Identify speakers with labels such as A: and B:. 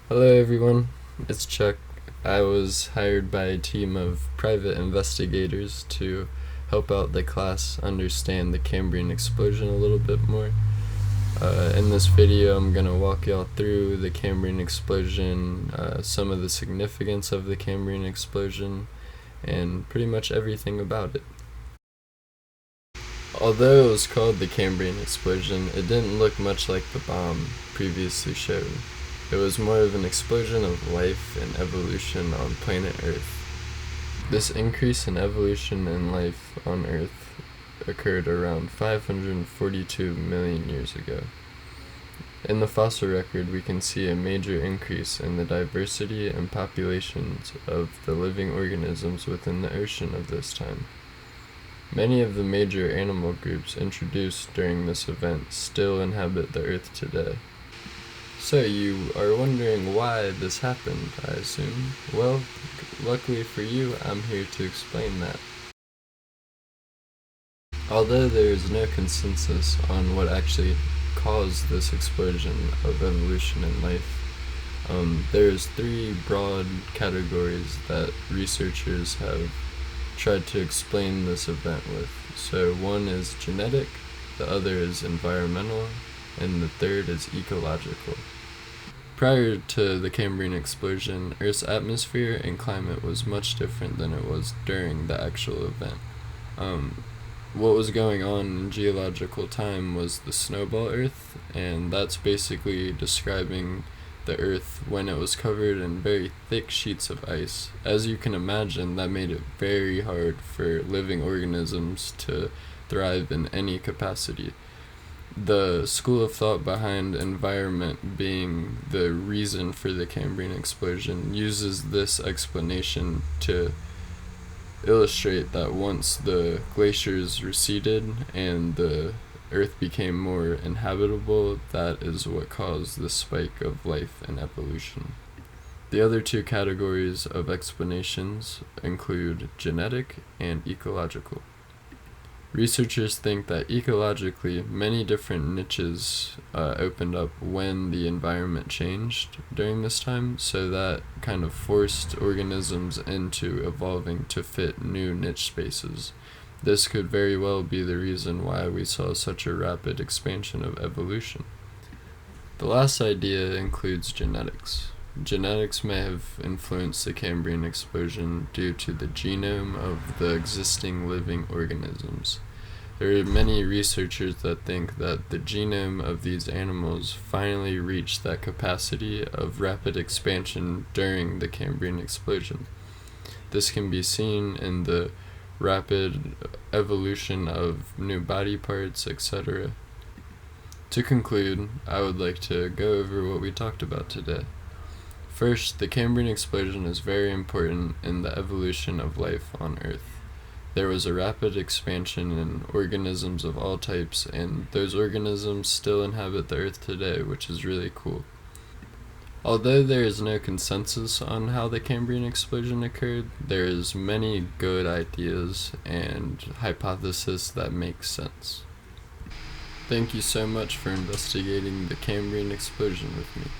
A: Hello everyone, it's Chuck. I was hired by a team of private investigators to help out the class understand the Cambrian explosion a little bit more. In this video I'm going to walk y'all through the Cambrian explosion, some of the significance of the Cambrian explosion, and pretty much everything about it. Although it was called the Cambrian explosion, it didn't look much like the bomb previously showed. It was more of an explosion of life and evolution on planet Earth. This increase in evolution and life on Earth occurred around 542 million years ago. In the fossil record, we can see a major increase in the diversity and populations of the living organisms within the ocean of this time. Many of the major animal groups introduced during this event still inhabit the Earth today. So you are wondering why this happened, I assume. Well, luckily for you, I'm here to explain that. Although there is no consensus on what actually caused this explosion of evolution and life, there's three broad categories that researchers have tried to explain this event with. So one is genetic, the other is environmental, and the third is ecological. Prior to the Cambrian explosion, Earth's atmosphere and climate was much different than it was during the actual event. What was going on in geological time was the snowball Earth, and that's basically describing the Earth when it was covered in very thick sheets of ice. As you can imagine, that made it very hard for living organisms to thrive in any capacity. The school of thought behind environment being the reason for the Cambrian explosion uses this explanation to illustrate that once the glaciers receded and the Earth became more inhabitable, that is what caused the spike of life and evolution. The other two categories of explanations include genetic and ecological. Researchers think that ecologically, many different niches opened up when the environment changed during this time, so that kind of forced organisms into evolving to fit new niche spaces. This could very well be the reason why we saw such a rapid expansion of evolution. The last idea includes genetics. Genetics may have influenced the Cambrian explosion due to the genome of the existing living organisms. There are many researchers that think that the genome of these animals finally reached that capacity of rapid expansion during the Cambrian explosion. This can be seen in the rapid evolution of new body parts, etc. To conclude, I would like to go over what we talked about today. First, the Cambrian explosion is very important in the evolution of life on Earth. There was a rapid expansion in organisms of all types, and those organisms still inhabit the Earth today, which is really cool. Although there is no consensus on how the Cambrian explosion occurred, there is many good ideas and hypotheses that make sense. Thank you so much for investigating the Cambrian explosion with me.